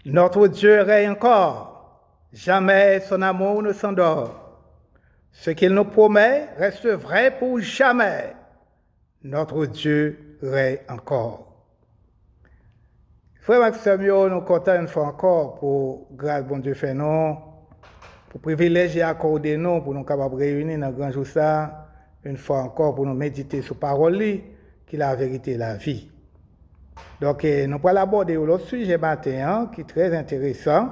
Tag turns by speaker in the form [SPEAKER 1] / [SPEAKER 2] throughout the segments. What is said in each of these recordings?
[SPEAKER 1] Notre Dieu règne encore. Jamais son amour ne s'endort. Ce qu'il nous promet reste vrai pour jamais. Notre Dieu règne encore. Frère Maxime, nous sommes contents une fois encore pour grâce bon Dieu fait nous, pour privilégier accorder nous, pour nous capables de réunir dans le grand jour ça, une fois encore pour nous méditer sur parole qui est la vérité et la vie. Donc, nous allons aborder l'autre sujet matin qui est très intéressant,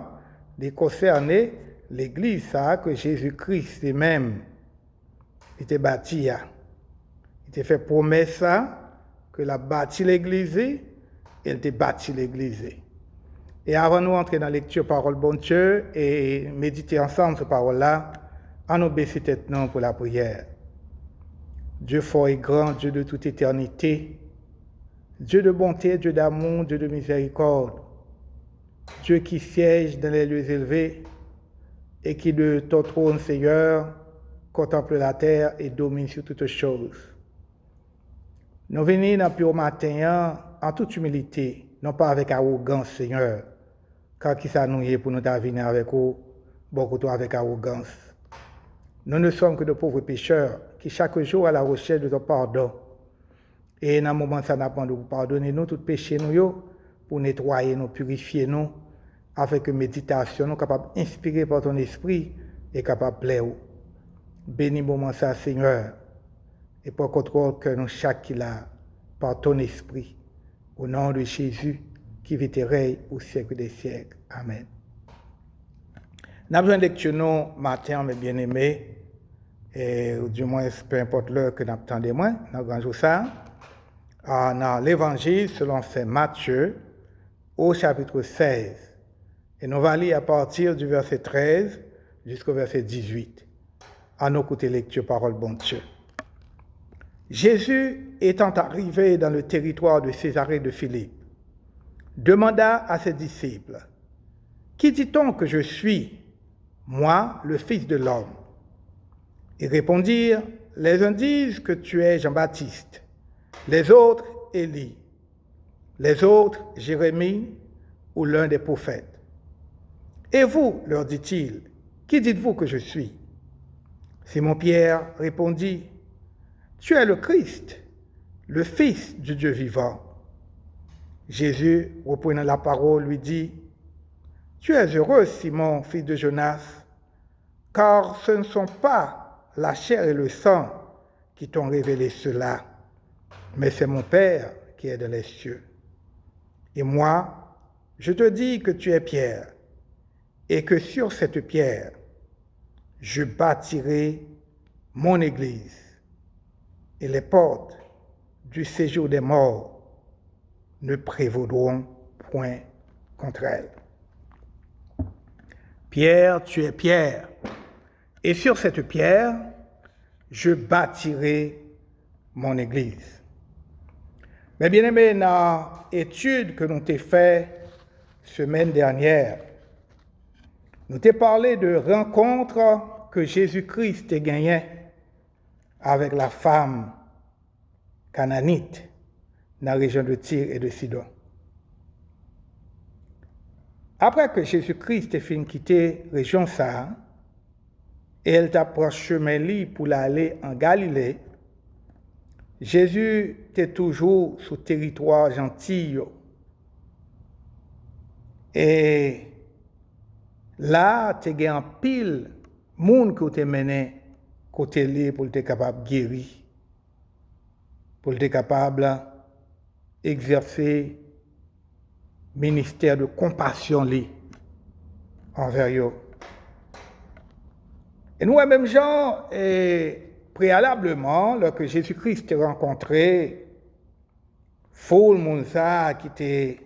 [SPEAKER 1] de concerner l'église ça, que Jésus-Christ lui-même était bâti. Il était fait promesse que la bâti l'église, et il était bâti l'église. Et avant de nous entrer dans la lecture parole bon Dieu et méditer ensemble cette parole-là, on nous baisser tête pour la prière. Dieu fort et grand, Dieu de toute éternité, Dieu de bonté, Dieu d'amour, Dieu de miséricorde, Dieu qui siège dans les lieux élevés et qui de ton trône, Seigneur, contemple la terre et domine sur toutes choses. Nous venons dans le matin en toute humilité, non pas avec arrogance, Seigneur, car qui ça nous est pour nous venir avec vous, beaucoup avec arrogance. Nous ne sommes que de pauvres pécheurs qui chaque jour à la recherche de ton pardon. Et dans le moment ça nous demande de pardonner nous tout péché nous pour nettoyer nous, purifier nous, afin que méditation nous capable d'inspirer par ton esprit et capable de plaire. Bénis moment ça Seigneur et pour contrôle que nous chaque qui là par ton esprit au nom de Jésus qui vit et règne au siècle des siècles. Amen. Nous avons besoin de lecture nous matin mes bien-aimés et du moins peu importe l'heure que nous attendons moins dans grand jour ça. Dans l'évangile selon saint Matthieu au chapitre 16 et nous allons lire à partir du verset 13 jusqu'au verset 18 à nos côtés lecture parole bon Dieu. Jésus étant arrivé dans le territoire de Césarée de Philippe demanda à ses disciples: Qui dit-on que je suis, moi, le Fils de l'homme? Ils répondirent: Les uns disent que tu es Jean-Baptiste, les autres Élie, les autres Jérémie ou l'un des prophètes. Et vous, leur dit-il, qui dites-vous que je suis? Simon-Pierre répondit: Tu es le Christ, le Fils du Dieu vivant. Jésus, reprenant la parole, lui dit: Tu es heureux, Simon, fils de Jonas, car ce ne sont pas la chair et le sang qui t'ont révélé cela, mais c'est mon Père qui est dans les cieux. Et moi, je te dis que tu es Pierre, et que sur cette pierre, je bâtirai mon Église, et les portes du séjour des morts ne prévaudront point contre elle. Pierre, tu es Pierre, et sur cette pierre, je bâtirai mon Église. Mais bien aimé, dans l'étude que nous avons faite semaine dernière, nous avons parlé de rencontres que Jésus-Christ a gagnées avec la femme cananite dans la région de Tyr et de Sidon. Après que Jésus-Christ ait fini de quitter la région ça, et elle t'a pris chemin pour aller en Galilée, Jésus était toujours sur le territoire gentil. Et là, tu as un pile monde qui t'a mené côté lui pour être capable de guérir, pour être capable d'exercer ministère de compassion envers eux. Et nous, même gens, préalablement, lorsque Jésus-Christ a rencontré foule monde qui était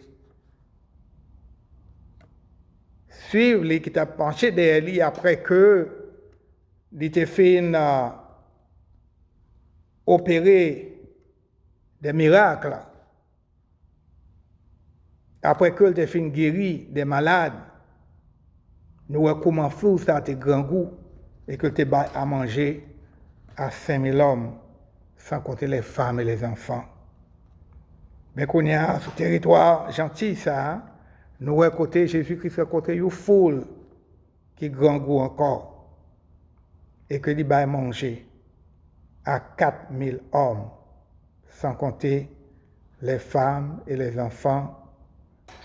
[SPEAKER 1] suivre lui, qui t'a penché derrière lui après que il était fait opérer des miracles. Après que il était fait guérir des malades, nous voyons comment fou ça a été grand goût et que tu as à manger à 5000 hommes, sans compter les femmes et les enfants. Mais qu'on y a sur le territoire gentil, ça, nous côté Jésus-Christ rencontré une foule qui grand goût encore et que lui va manger à 4000 hommes, sans compter les femmes et les enfants,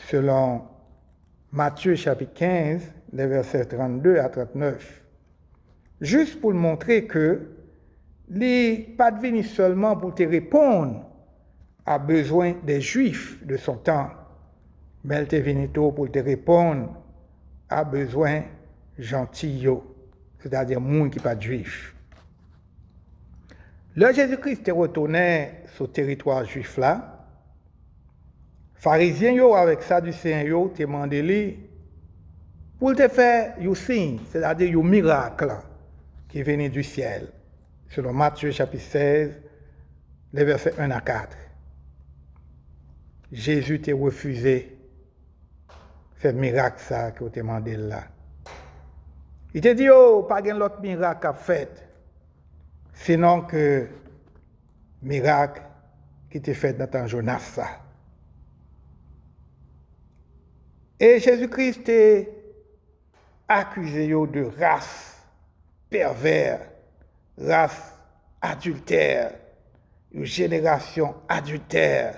[SPEAKER 1] selon Matthieu chapitre 15, les versets 32 à 39. Juste pour montrer que il pas venu seulement pour te répondre à besoin des Juifs de son temps, mais elle est venu pour te répondre à besoin gentils, c'est-à-dire monde qui pas juif. Le Jésus-Christ est retourné sur le territoire juif là. Pharisiens yo avec Sadducéens yo te demandé pour te faire un signe, c'est-à-dire un miracle qui venait du ciel. Selon Matthieu chapitre 16, les versets 1 à 4. Jésus t'a refusé faire miracle ça que te demandé là. Il te dit oh, pas de l'autre miracle à fait, sinon que miracle qui t'est fait dans ton Jonas ça. Et Jésus-Christ est accusé de race pervers, race adultère, une génération adultère,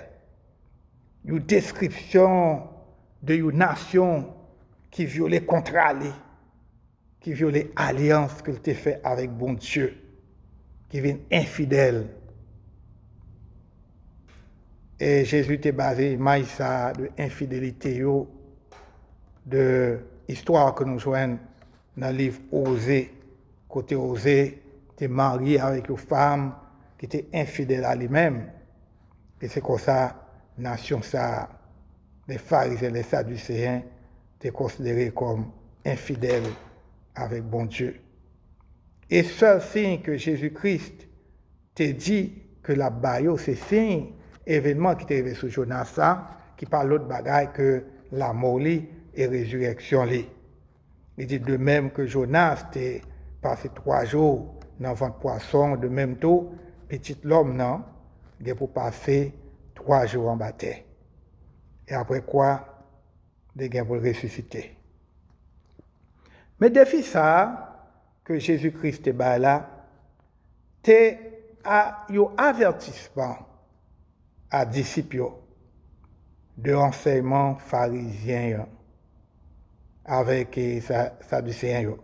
[SPEAKER 1] une description d'une nation qui violait contrat lui, qui violait l'alliance qu'il t'a fait avec bon Dieu, qui vient infidèle. Et Jésus t'a basé maïsa de infidélité de histoire que nous joignons dans le livre Osée, côté Osée, t'es marié avec une femme qui était infidèle à lui-même. Et c'est comme ça, nation ça, les pharisiens, les sadducéens, t'es considérés comme infidèles avec bon Dieu. Et seul signe que Jésus-Christ t'a dit que la baille, c'est signe, événement qui t'est arrivé sur Jonas, qui parle d'autre bagaille que la mort et résurrection. Il dit de même que Jonas t'est passé 3 jours dans le ventre poisson, de même tout, petit l'homme, non, il est pour passer 3 jours en bataille. Et après quoi, il est pour ressusciter. Mais défi ça, que Jésus-Christ est là, c'est un avertissement à disciples de enseignement pharisien avec Sadducéens.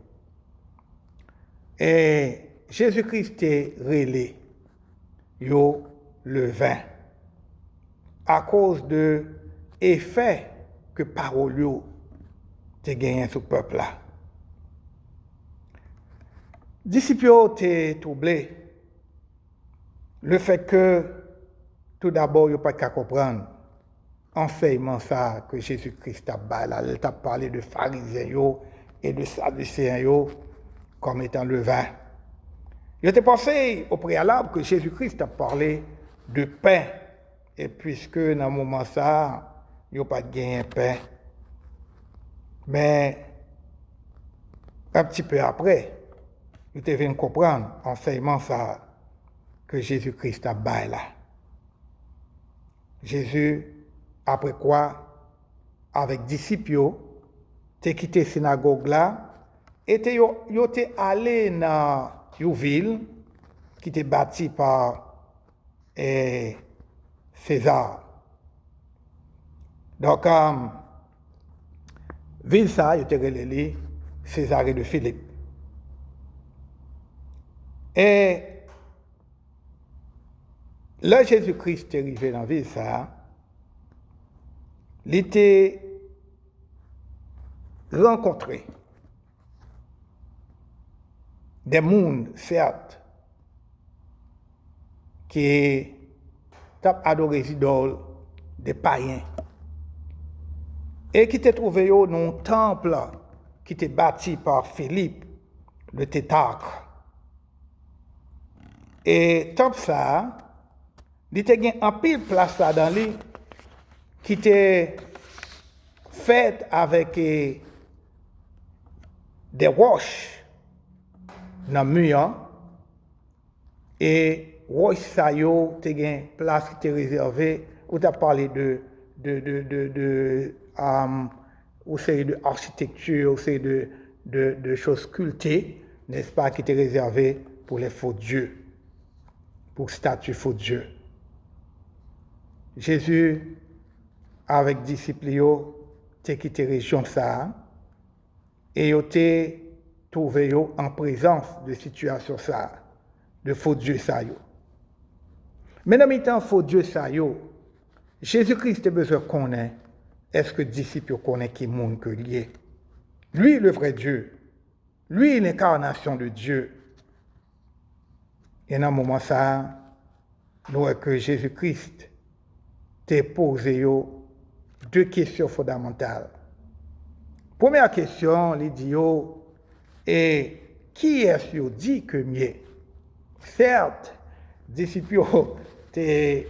[SPEAKER 1] Et Jésus-Christ est relé le vin à cause de l'effet que parole te gagné sur le peuple là. Disciples étaient troublés. Le fait que tout d'abord, ils n'ont pas qu'à comprendre enseignement ça que Jésus-Christ a parlé. Il a parlé de pharisiens et de sadducéens comme étant le vin. Il était pensé au préalable que Jésus-Christ a parlé de pain. Et puisque dans ce moment ça, ils n'ont pas gagné pain. Mais un petit peu après, ils devaient comprendre enseignement ça que Jésus-Christ a parlé là. Jésus, après quoi, avec disciples, t'es quitté la synagogue là, et t'es allé dans une ville qui était bâtie par César. Donc, ville ça, il était relé Césarée de Philippe. Et là, Jésus-Christ est arrivé dans la ville ça, il était rencontré des mondes, certes, qui ont adoré les idoles des païens et qui étaient trouvés dans un temple qui était bâti par Philippe, le tétrarque. Et temple ça, il était en pile place là dans lui qui était fait avec des roches dans le mur et roches ça yo te gen place qui était réservée où tu as parlé de ou série d'architecture, ou série de choses cultées, n'est-ce pas, qui étaient réservées pour les faux dieux, pour statues faux dieux. Jésus, avec disciples, a quitté la région ça, et il a trouvé en présence de situations ça, de faux dieux ça. Mais dans le temps, faux dieux ça, Jésus-Christ a besoin de connaître, est-ce que les disciples connaissent qui est monde que lié? Lui, le vrai Dieu. Lui, l'incarnation de Dieu. Et dans un moment ça, nous voyons que Jésus-Christ t'a posé deux questions fondamentales. Première question, il dit, et qui est-ce qui dit que mieux? Certes, les disciples étaient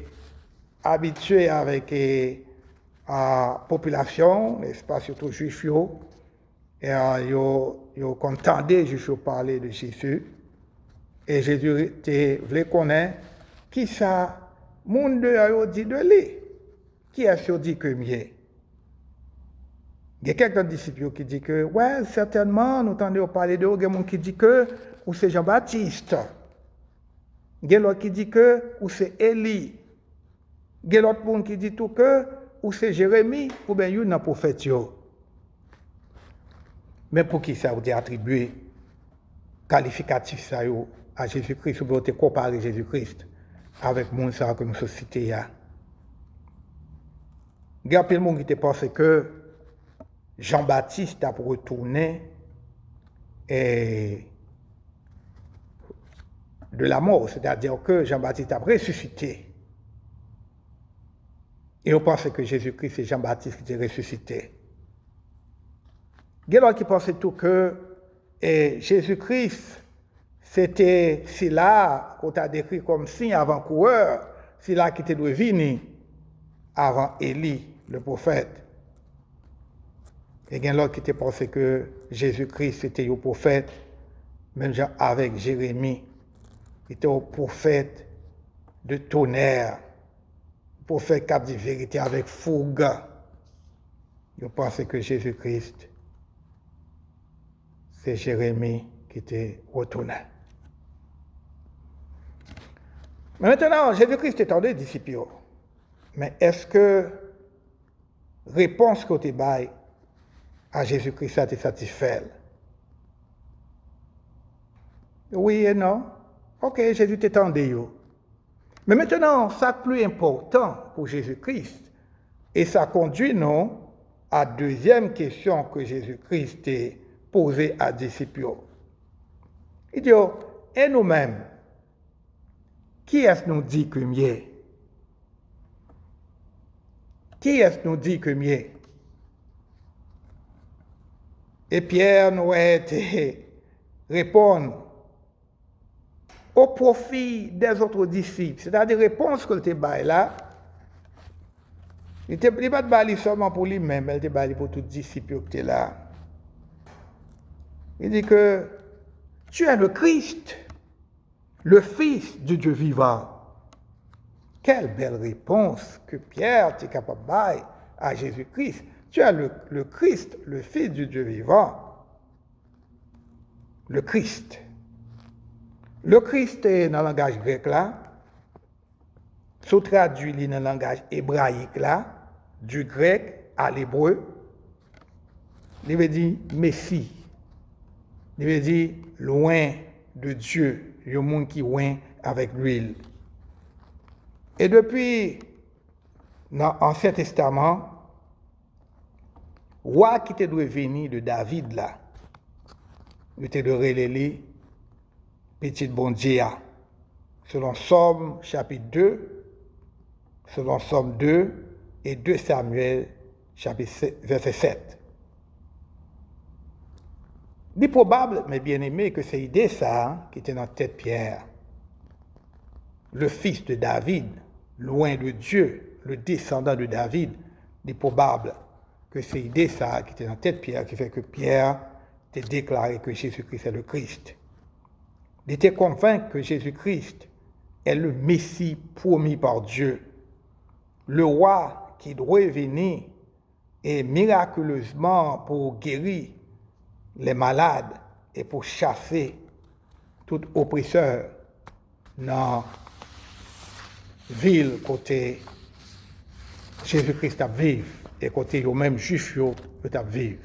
[SPEAKER 1] habitués avec la population, n'est-ce pas, surtout les juifs, et ils entendaient les juifs parler de Jésus. Et Jésus voulait connaître qui ça, monde a dit de lui. Qui est-ce qui dit que mieux? Il y a quelques disciples qui disent que, ouais, certainement, nous entendons parler de, il y a quelqu'un qui dit que, ou c'est Jean-Baptiste. Il y a l'autre qui dit que, ou c'est Élie. Il y a l'autre qui dit tout que, ou c'est Jérémie, ou bien il y a un prophète. Mais pour qui ça a attribué qualificatif ça à Jésus-Christ, ou bien comparer Jésus-Christ avec le monde que nous société a. Il y a plein de monde qui pense que Jean-Baptiste a retourné de la mort, c'est-à-dire que Jean-Baptiste a ressuscité. Et on pense que Jésus-Christ c'est Jean-Baptiste qui est ressuscité. Il y a qui pensent tout que Jésus-Christ, c'était là qu'on a décrit comme signe avant-coureur, c'est là qui était dû venir avant Élie, le prophète. Et il y a l'autre qui pensait que Jésus-Christ c'était le prophète, même avec Jérémie, il était un prophète de tonnerre, prophète qui a dit vérité avec fougue. Je pense que Jésus-Christ, c'est Jérémie qui était retourné. Mais maintenant, Jésus-Christ est en deux disciples. Mais est-ce que réponse que tu as à Jésus-Christ a été satisfaite? Oui et non. Ok, Jésus t'étendait. Mais maintenant, ça plus important pour Jésus-Christ, et ça conduit nous à la deuxième question que Jésus-Christ a posée à ses disciples. Il dit, et nous-mêmes, qui est-ce nous dit que mieux? Qui est-ce nous dit que mieux? Et Pierre nous a été répondre au profit des autres disciples. C'est-à-dire, réponse que tu as là, il n'est pas de seulement pour lui-même, il est pour tous les disciples qui sont là. Il dit que tu es le Christ, le Fils du Dieu vivant. Quelle belle réponse que Pierre est capable de donner à Jésus-Christ. Tu es le Christ, le Fils du Dieu vivant. Le Christ. Le Christ est dans le langage grec là, sous traduit dans le langage hébraïque là, du grec à l'hébreu, il veut dire Messie. Il veut dire loin de Dieu, le monde qui est loin avec l'huile. Et depuis l'Ancien Testament, roi qui était devenu de David là, il était de relayer petit bon Dieu, selon Somme chapitre 2, selon Somme 2 et 2 Samuel chapitre 7, verset 7. Il est probable, mais bien aimé, que c'est l'idée ça qui était dans la tête de Pierre. Le fils de David, loin de Dieu, le descendant de David, il est probable que c'est l'idée ça qui était dans la tête de Pierre, qui fait que Pierre a déclaré que Jésus-Christ est le Christ. Il était convaincu que Jésus-Christ est le Messie promis par Dieu, le roi qui doit venir et miraculeusement pour guérir les malades et pour chasser tout oppresseur dans la ville côté Jésus-Christ a vivre et côté yo même juif yo a vivre.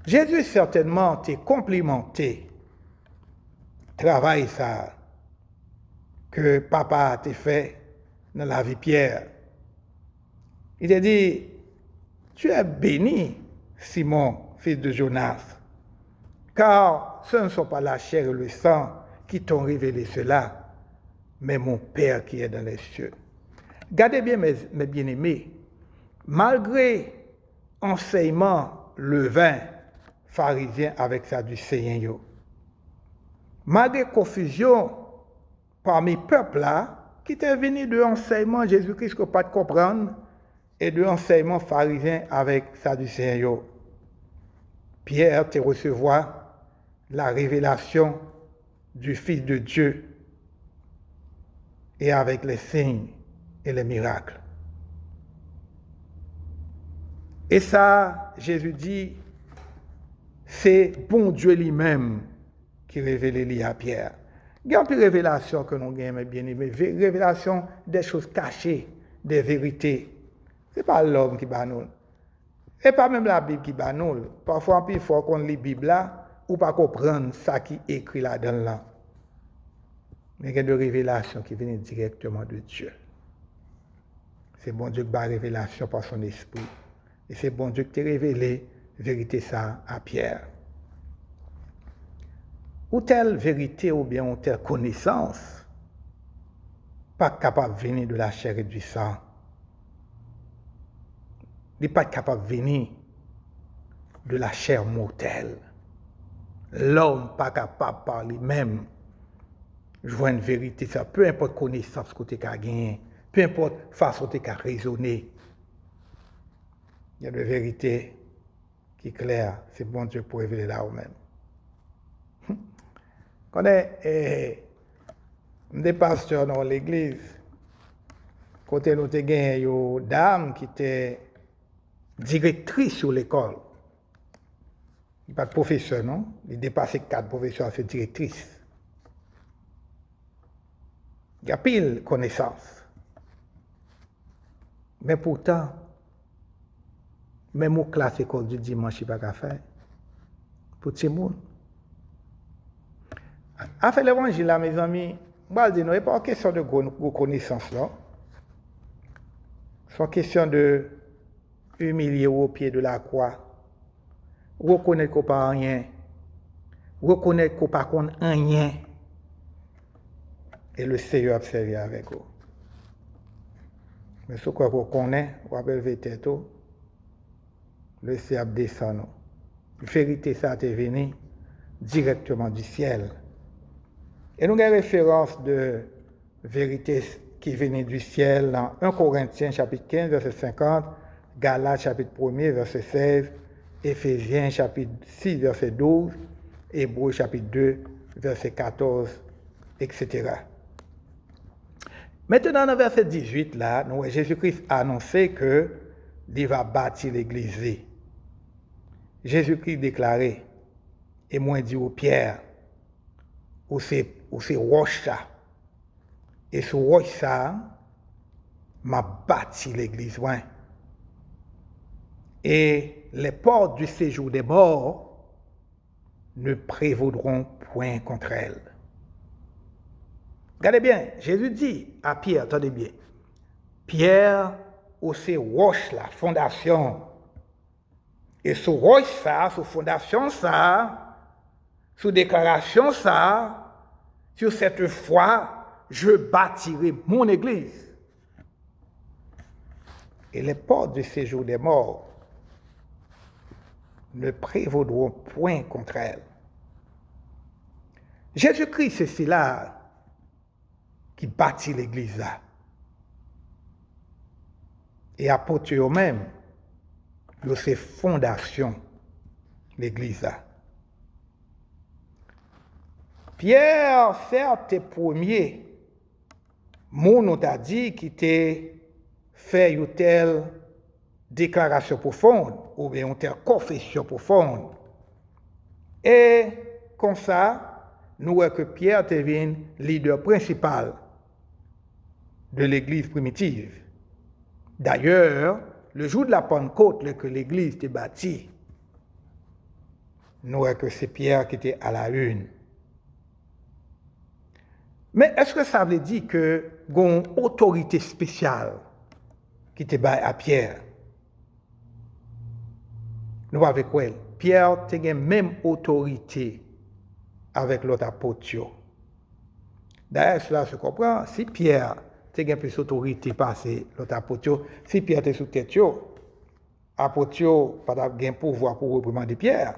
[SPEAKER 1] Jésus certainement t'a complimenté travail ça que papa t'a fait dans la vie Pierre. Il t'a dit, tu es béni, Simon, fils de Jonas, car ce ne sont pas la chair et le sang qui t'ont révélé cela, mais mon Père qui est dans les cieux. Gardez bien, mes bien-aimés, malgré enseignement levain, pharisien avec sadducéen, malgré confusion parmi peuple là, qui était venu de enseignement Jésus-Christ qu'on pas de comprendre, et de enseignement pharisien avec sadducéen, Pierre te recevoir la révélation du Fils de Dieu et avec les signes et les miracles. Et ça, Jésus dit, c'est bon Dieu lui-même qui révèle à Pierre. Il y a une révélation que nous avons, bien aimé, révélation des choses cachées, des vérités. Ce n'est pas l'homme qui bat nous. Et pas même la Bible qui bat nous. Parfois, il faut qu'on lit la Bible là, ou pas comprendre ça qui est écrit là-dedans là. Mais il y a des révélations qui viennent directement de Dieu. C'est bon Dieu qui bat révélation par son esprit. Et c'est bon Dieu qui t'a révélé vérité ça à Pierre. Ou telle vérité ou bien ou telle connaissance, pas capable de venir de la chair et du sang. Il n'est pas capable de venir de la chair mortelle. L'homme n'est pas capable par lui-même de joindre une vérité. Ça, peu importe connaissance que tu as gagnée, peu importe façon que tu as raisonné. Il y a des vérités qui sont claires. C'est bon Dieu pour révéler là ou même. Quand on est des pasteurs dans l'église, côté nous avons une dame qui était directrice sur l'école. Il n'y a pas de professeur, non? Il dépasse 4 professeurs, c'est directrice. Il y a pile de connaissances. Mais pourtant, même aux classes école du dimanche, il n'y a pas qu'à faire. Pour tout le monde. À faire l'évangile, là, mes amis, je vais dire, il n'y a pas question de connaissance, là. C'est question de humilier au pied de la croix, reconnaître qu'on n'a pas rien, reconnaître qu'on n'a pas rien, et le Seigneur a servi avec vous. Mais ce qu'on connaît, on va lever tête, le Seigneur descend. La vérité, ça est venu directement du ciel. Et nous avons une référence de vérité qui venait du ciel dans 1 Corinthiens chapitre 15, verset 50, Galates chapitre 1er, verset 16, Éphésiens chapitre 6, verset 12, Hébreux chapitre 2, verset 14, etc. Maintenant, dans le verset 18, là, Jésus-Christ a annoncé qu'il va bâtir l'église. Jésus-Christ déclarait, et moi dit au Pierre, où c'est roche ça. Et ce roche ça, m'a bâti l'église. Ouais. Et les portes du séjour des morts ne prévaudront point contre elle. Regardez bien, Jésus dit à Pierre, attendez bien, Pierre, où c'est roche la fondation. Et ce roche ça, sous fondation ça, sous déclaration ça, sur cette foi, je bâtirai mon église. Et les portes du séjour des morts ne prévaudront point contre elle. Jésus-Christ, c'est cela qui bâtit l'église là. Et apôtres eux-mêmes, de ces fondations, l'église là. Pierre, certes, est premier. Mon on t'a dit qui t'est fait une telle déclaration profonde ou bien une telle confession profonde. Et comme ça, nous voyons que Pierre devient leader principal de l'Église primitive. D'ailleurs, le jour de la Pentecôte, que l'Église était bâtie, nous voyons que c'est Pierre qui était à la une. Mais est-ce que ça veut dire que y a une autorité spéciale qui était à Pierre? Nous avec quoi? Pierre a la même autorité avec l'autre apôtre. D'ailleurs, cela se comprend. Si Pierre a plus d'autorité passée l'autre apôtre, si Pierre était sous tête, apôtre n'a pas de pouvoir pour reprimander Pierre.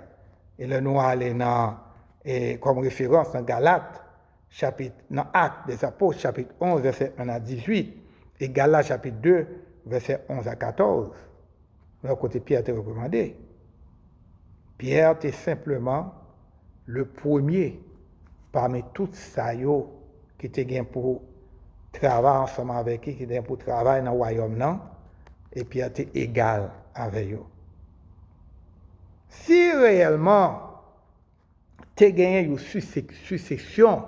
[SPEAKER 1] Et là, nous allons comme référence dans Galates, dans Actes des Apôtres, chapitre 11, verset 1 à 18, et Galates, chapitre 2, verset 11 à 14. Là, côté Pierre était reprimandé. Pierre était simplement le premier parmi tous ceux qui étaient pour travailler ensemble avec eux, qui étaient pour travailler dans le royaume, non? Et Pierre était égal avec eux. Si réellement tu as gagné une succession,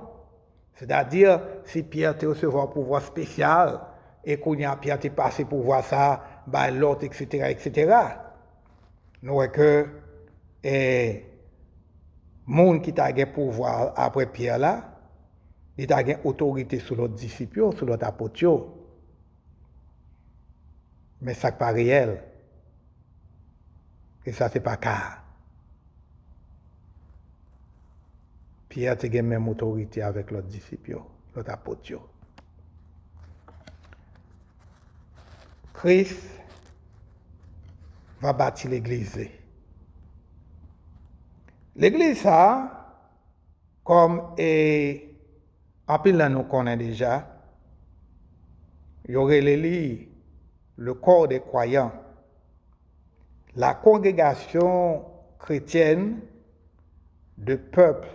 [SPEAKER 1] c'est-à-dire si Pierre te recevoir un pouvoir spécial et qu'on a Pierre te passé pour voir ça, bah l'autre, etc. Nous voyons que les gens qui ont un pouvoir après Pierre là, ils ont une autorité sur l'autre disciple, sur l'autre apôtre. Mais ça n'est pas réel. Et ça, c'est pas cas. Pierre a la même autorité avec l'autre disciple, l'autre apôtre. Christ va bâtir l'église. L'église, ça, comme en pile là nous connaissons déjà, il y aurait le corps des croyants, la congrégation chrétienne de peuple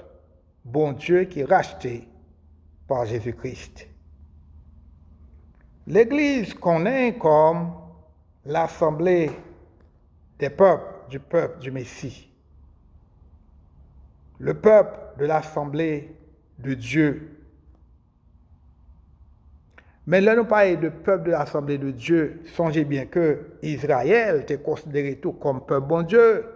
[SPEAKER 1] bon Dieu qui est racheté par Jésus-Christ. L'Église connaît comme l'assemblée des peuples du Messie. Le peuple de l'assemblée de Dieu. Mais là, nous parlons de peuple de l'assemblée de Dieu. Songez bien que Israël était considéré tout comme peuple bon Dieu.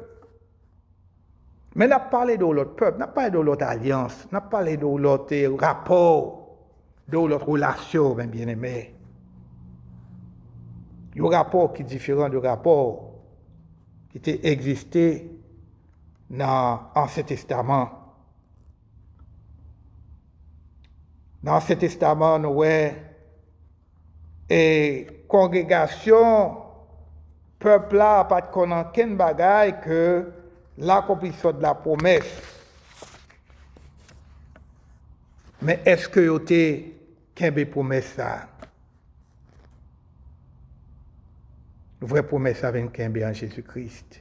[SPEAKER 1] Mais nous parlé de l'autre peuple, nous parlé de l'autre alliance, nous parlé de l'autre rapport, de l'autre relation, bien aimé. Il y a un rapport qui est différent du rapport qui était existé dans l'Ancien Testament. Dans l'Ancien Testament, nous avons et congrégation, peuple là, pas de connaître aucun bagaille que l'accomplissement de la promesse. Mais est-ce que vous avez qu'une promesse ça? Une vraie promesse avec qu'un en Jésus-Christ.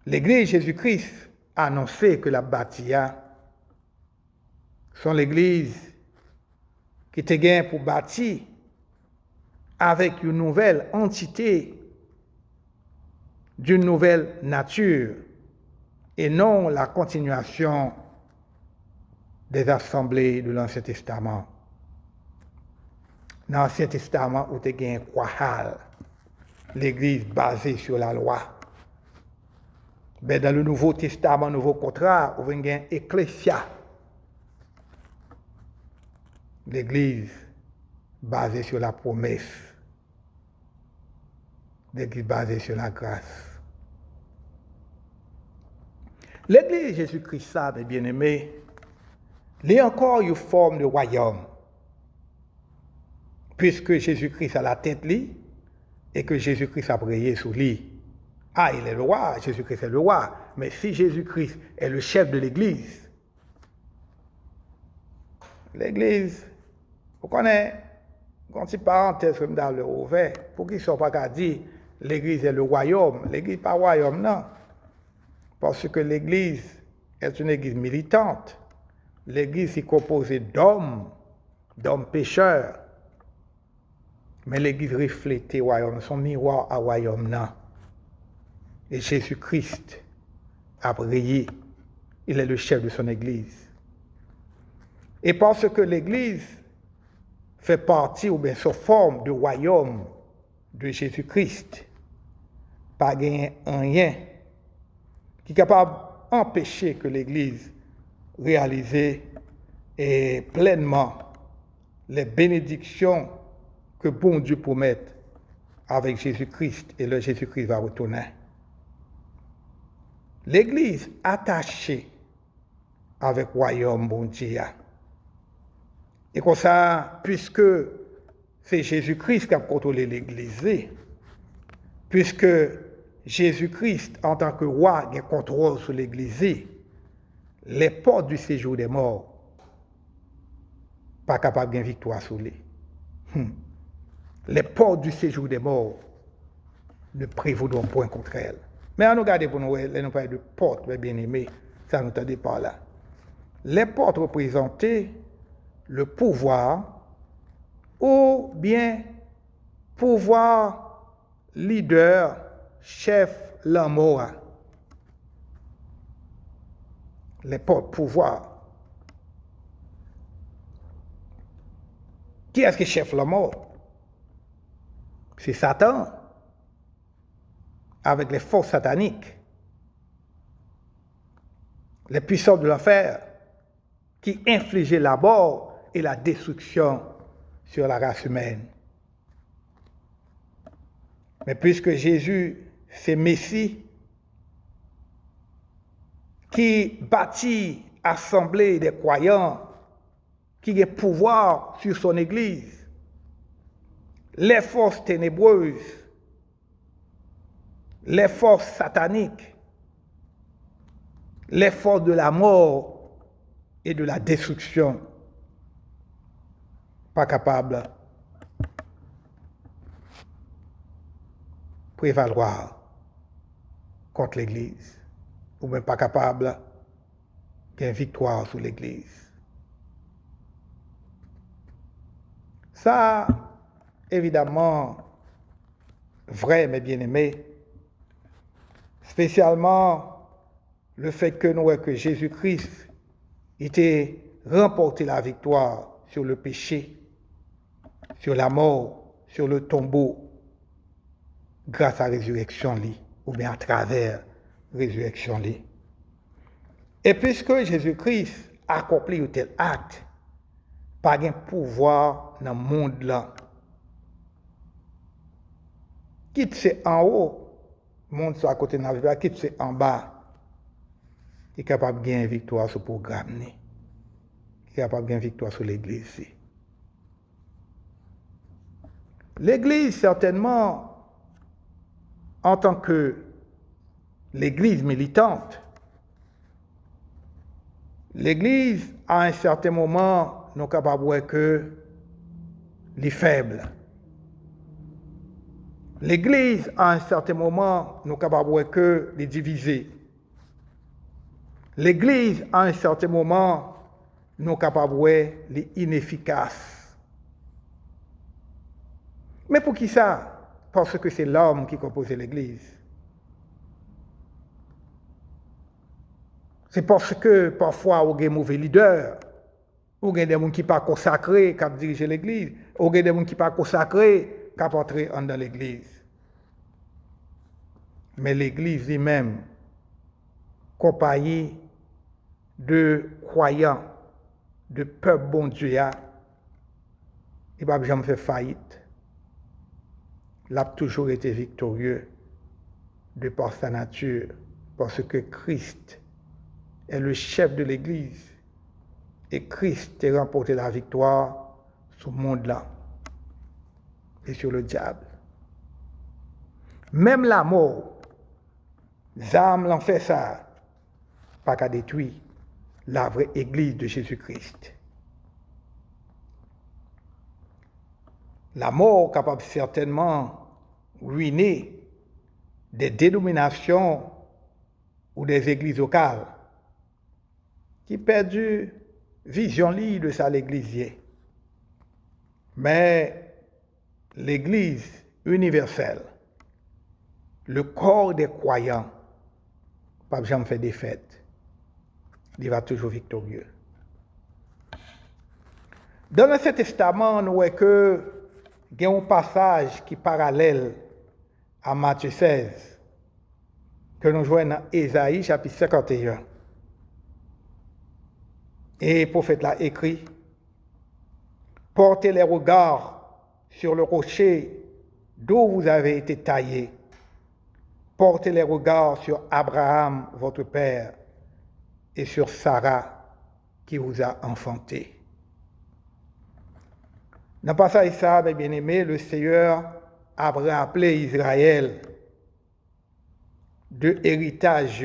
[SPEAKER 1] L'Église Jésus-Christ a annoncé que la bâtia sont l'Église qui était gain pour bâtir avec une nouvelle entité, d'une nouvelle nature, et non la continuation des assemblées de l'Ancien Testament. Dans l'Ancien Testament, où tu as un Quahal, l'Église basée sur la loi. Mais dans le Nouveau Testament, Nouveau Contrat, où tu as un Ecclésia, l'Église basée sur la promesse, l'Église basée sur la grâce. L'Église Jésus-Christ, mes bien-aimés, il y a encore une forme de royaume, puisque Jésus-Christ a la tête li, et que Jésus-Christ a prié sous lui. Ah, il est le roi, Jésus-Christ est le roi, mais si Jésus-Christ est le chef de l'Église, l'Église, vous connaissez, quand une parenthèse comme dans le ouvert, pour qu'ils ne soient pas qu'à dire l'Église est le royaume, l'Église n'est pas royaume, non. Parce que l'Église est une Église militante. L'Église est composée d'hommes pécheurs. Mais l'Église reflète le royaume, son miroir à royaume là. Et Jésus-Christ a brillé. Il est le chef de son Église. Et parce que l'Église fait partie ou bien se forme du royaume de Jésus-Christ, pas gagner rien qui est capable d'empêcher que l'Église réalise et pleinement les bénédictions que bon Dieu promet avec Jésus-Christ et le Jésus-Christ va retourner. L'Église attachée avec le royaume bon Dieu. Et comme ça, puisque c'est Jésus-Christ qui a contrôlé l'Église, puisque Jésus-Christ, en tant que roi, a contrôle sur l'Église, les portes du séjour des morts, pas capable de gagner victoire sur lui. Les portes du séjour des morts ne prévaudront point contre elles. Mais on regarde pour nous, nous parlons de portes, mes bien-aimés, ça nous tendait par là. Les portes représentaient le pouvoir ou bien pouvoir leader, chef, l'amour. Les portes pouvoir. Qui est-ce qui chef l'amour? C'est Satan, avec les forces sataniques, les puissants de l'enfer, qui infligeaient la mort et la destruction sur la race humaine. Mais puisque Jésus, c'est Messie, qui bâtit, assemblée des croyants, qui a pouvoir sur son Église, les forces ténébreuses, les forces sataniques, les forces de la mort et de la destruction, pas capables de prévaloir contre l'Église, ou même pas capables de gagner victoire sur l'Église. Ça, évidemment, vrai, mes bien-aimés, spécialement le fait que nous voyons que Jésus-Christ était remporté la victoire sur le péché, sur la mort, sur le tombeau, grâce à la résurrection, ou bien à travers la résurrection. Et puisque Jésus-Christ a accompli un tel acte, pas de pouvoir dans le monde là. Quitte c'est en haut, le monde soit à côté de la vie, quitte c'est en bas, qui est capable de gagner victoire sur le programme, qui est capable de gagner victoire sur l'Église. L'Église, certainement, en tant que l'Église militante, l'Église, à un certain moment, n'est capable de voir que les faibles. L'Église, à un certain moment, n'est capable de voir que les divisés. L'Église, à un certain moment, n'est capable de voir les inefficaces. Mais pour qui ça? Parce que c'est l'homme qui compose l'Église. C'est parce que parfois, on a des mauvais leaders, on a des gens qui ne sont pas consacrés, qui dirigent l'Église, on a des gens qui ne sont pas consacrés, qui entrent dans l'Église. Mais l'Église elle-même, compagnie de croyants, de peuple bon Dieu, il n'a jamais fait faillite. Il a toujours été victorieux de par sa nature, parce que Christ est le chef de l'Église. Et Christ a remporté la victoire sur le monde-là et sur le diable. Même la mort, les âmes l'ont fait ça, pas qu'à détruire la vraie Église de Jésus-Christ. La mort capable certainement ruiner des dénominations ou des églises locales qui perdu vision de ça l'église. Mais l'Église universelle, le corps des croyants, pas jamais fait défaite. Il va toujours victorieux. Dans l'Ancien Testament, nous voyons que il y a un passage qui est parallèle à Matthieu 16, que nous jouons dans Ésaïe chapitre 51. Et le prophète l'a écrit, « Portez les regards sur le rocher d'où vous avez été taillés. Portez les regards sur Abraham, votre père, et sur Sarah, qui vous a enfanté. » Dans le passage ça, mes bien-aimés, le Seigneur a rappelé Israël de l'héritage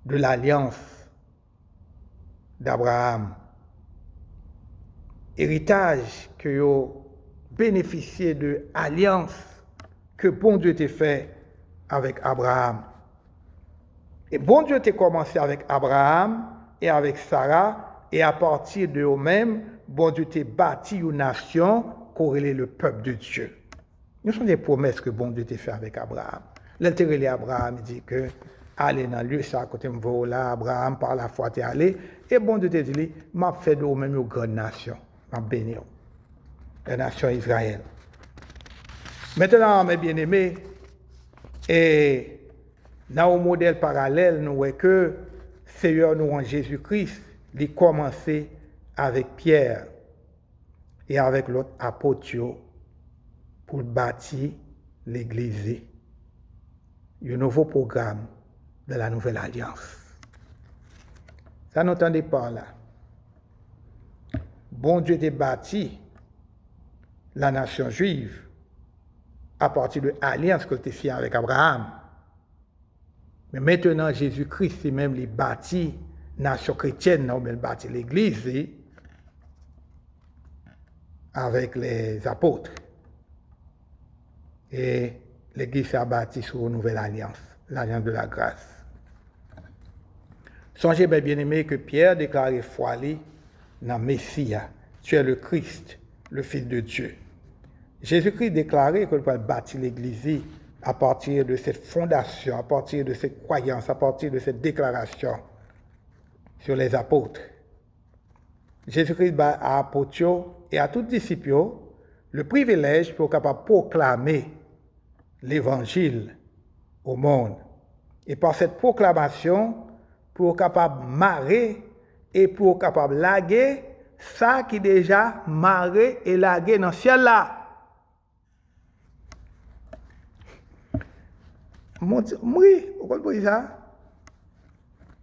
[SPEAKER 1] de l'alliance d'Abraham. Héritage que vous bénéficiez de l'alliance que bon Dieu t'a fait avec Abraham. Et bon Dieu t'a commencé avec Abraham et avec Sarah, et à partir de eux-mêmes, bon Dieu t'a bâti une nation corrélée le peuple de Dieu. Ce sont des promesses que bon Dieu t'a fait avec Abraham. L'intérêt d'Abraham dit que aller dans le lieu ça côté me là Abraham par la foi t'es allé et bon Dieu t'a dit m'a fait de même une grande nation, m'a béni la nation Israël. Maintenant mes bien-aimés, et dans un modèle parallèle nous voyons que Seigneur nous en Jésus-Christ, il a commencé avec Pierre et avec l'autre apôtre pour bâtir l'église. Un nouveau programme de la nouvelle alliance. Ça n'entendez pas là. Bon Dieu a bâti la nation juive à partir de l'alliance que tu as fait avec Abraham. Mais maintenant, Jésus-Christ, c'est même les bâti nation chrétienne, non, mais il bâti l'église avec les apôtres. Et l'église a bâti sur une nouvelle alliance, l'alliance de la grâce. Songez bien aimé que Pierre déclarait foi dans le Messie, tu es le Christ, le Fils de Dieu. Jésus-Christ déclarait qu'il va bâtir l'église à partir de cette fondation, à partir de cette croyance, à partir de cette déclaration sur les apôtres. Jésus-Christ a apôtres et à tous les disciples le privilège pour capable proclamer l'évangile au monde. Et par cette proclamation, pour capable marrer et pour capable laguer ça qui déjà marré et lagué dans le ciel là. Oui, vous comprenez ça?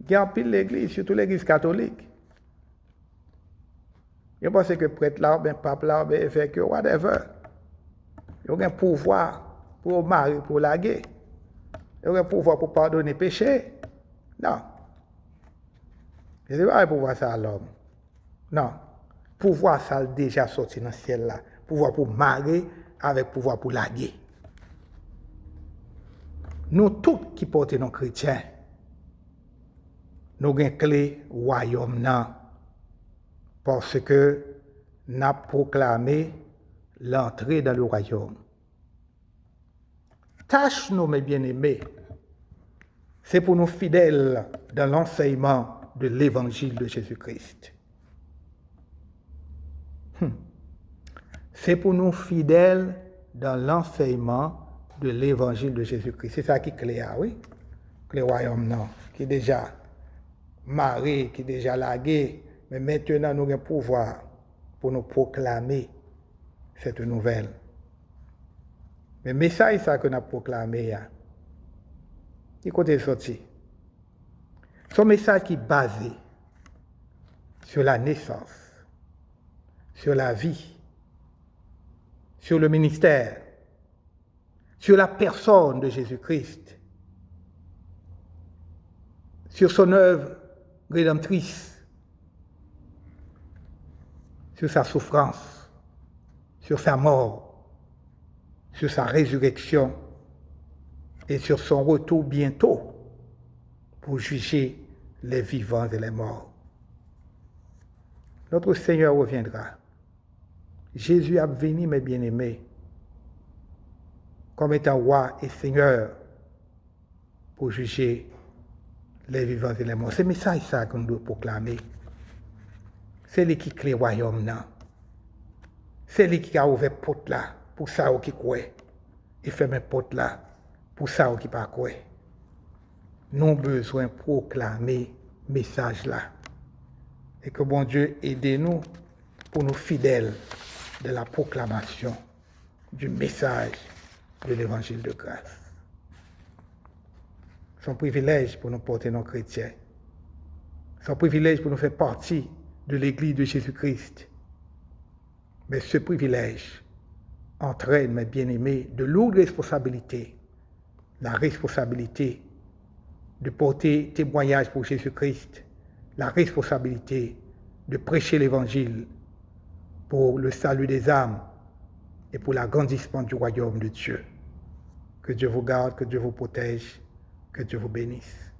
[SPEAKER 1] Il y a un pile l'église, surtout l'église catholique. Je pense que prêtre là, ben pape là, ben évêque, whatever. Il y a un pouvoir pour marier, pour laguer. Il y a un pouvoir pour pardonner péché. Non. Ce n'est pas un pouvoir ça à l'homme. Non. Pouvoir ça déjà sorti dans le ciel là. Pouvoir pour marier avec pouvoir pour laguer. Nous tous qui portons nos chrétiens, nous avons une clé royaume parce que nous avons proclamé l'entrée dans le royaume. Tâche nous, mes bien-aimés, c'est pour nous fidèles dans l'enseignement de l'évangile de Jésus-Christ. C'est pour nous fidèles dans l'enseignement de l'évangile de Jésus-Christ. C'est ça qui est clé, oui. Le royaume, non. Qui est déjà marié, qui est déjà lagué. Mais maintenant, nous avons le pouvoir pour nous proclamer cette nouvelle. Mais le message ça que nous avons proclamé, il côté sorti. C'est un message qui est basé sur la naissance, sur la vie, sur le ministère, sur la personne de Jésus-Christ, sur son œuvre rédemptrice, sur sa souffrance, sur sa mort, sur sa résurrection et sur son retour bientôt pour juger les vivants et les morts. Notre Seigneur reviendra. Jésus a venu, mes bien-aimés, comme étant roi et seigneur pour juger les vivants et les morts. C'est le message ça qu'on doit proclamer. C'est lui qui crée le royaume. Non? C'est lui qui a ouvert la porte là pour ça qui croit. Et ferme la porte là pour ça qui ne pas croit. Nous avons besoin de proclamer ce message là. Et que bon Dieu aide-nous pour nous fidèles de la proclamation du message de l'évangile de grâce. C'est un privilège pour nous porter nos chrétiens. C'est un privilège pour nous faire partie de l'Église de Jésus-Christ. Mais ce privilège entraîne, mes bien-aimés, de lourdes responsabilités. La responsabilité de porter témoignage pour Jésus-Christ. La responsabilité de prêcher l'Évangile pour le salut des âmes et pour l'agrandissement du royaume de Dieu. Que Dieu vous garde, que Dieu vous protège, que Dieu vous bénisse.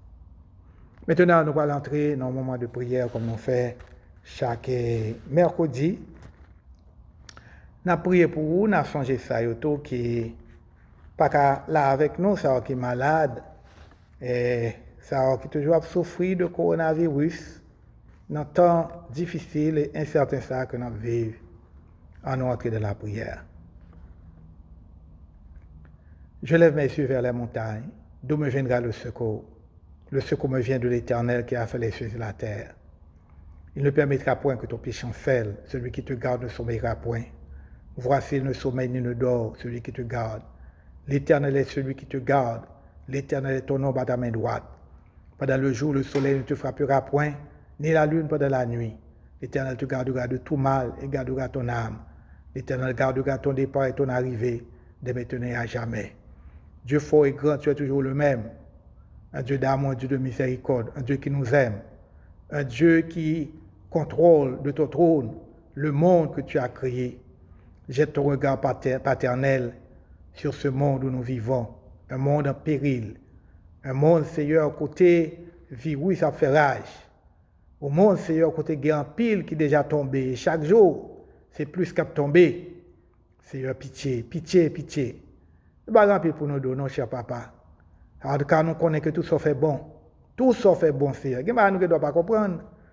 [SPEAKER 1] Maintenant, nous allons entrer dans un moment de prière comme nous faisons chaque mercredi. Nous avons prié pour vous, nous avons changé ça, qui pas là avec nous, ça qui est malade, et ça qui toujours souffert de coronavirus, dans un temps difficile et incertain ça que nous vivons en nous entrée de la prière. Je lève mes yeux vers les montagnes, d'où me viendra le secours. Le secours me vient de l'Éternel qui a fait les cieux et la terre. Il ne permettra point que ton pied chancelle, celui qui te garde ne sommeillera point. Voici, il ne sommeille ni ne dort, celui qui te garde. L'Éternel est celui qui te garde. L'Éternel est ton ombre à ta main droite. Pendant le jour, le soleil ne te frappera point, ni la lune pendant la nuit. L'Éternel te gardera de tout mal et gardera ton âme. L'Éternel gardera ton départ et ton arrivée, de maintenant et à jamais. Dieu fort et grand, tu es toujours le même. Un Dieu d'amour, un Dieu de miséricorde, un Dieu qui nous aime. Un Dieu qui contrôle de ton trône le monde que tu as créé. Jette ton regard paternel sur ce monde où nous vivons, un monde en péril, un monde, Seigneur, côté virus, ça fait rage. Au monde, Seigneur, côté guerre en pile qui est déjà tombé. Chaque jour, c'est plus qu'à tomber. Seigneur, pitié, pitié, pitié. C'est pas grand pour nous donner, cher papa. En tout cas, nous connaissons que tout ça fait bon. Tout ça fait bon, Seigneur. Nous ne doit pas comprendre.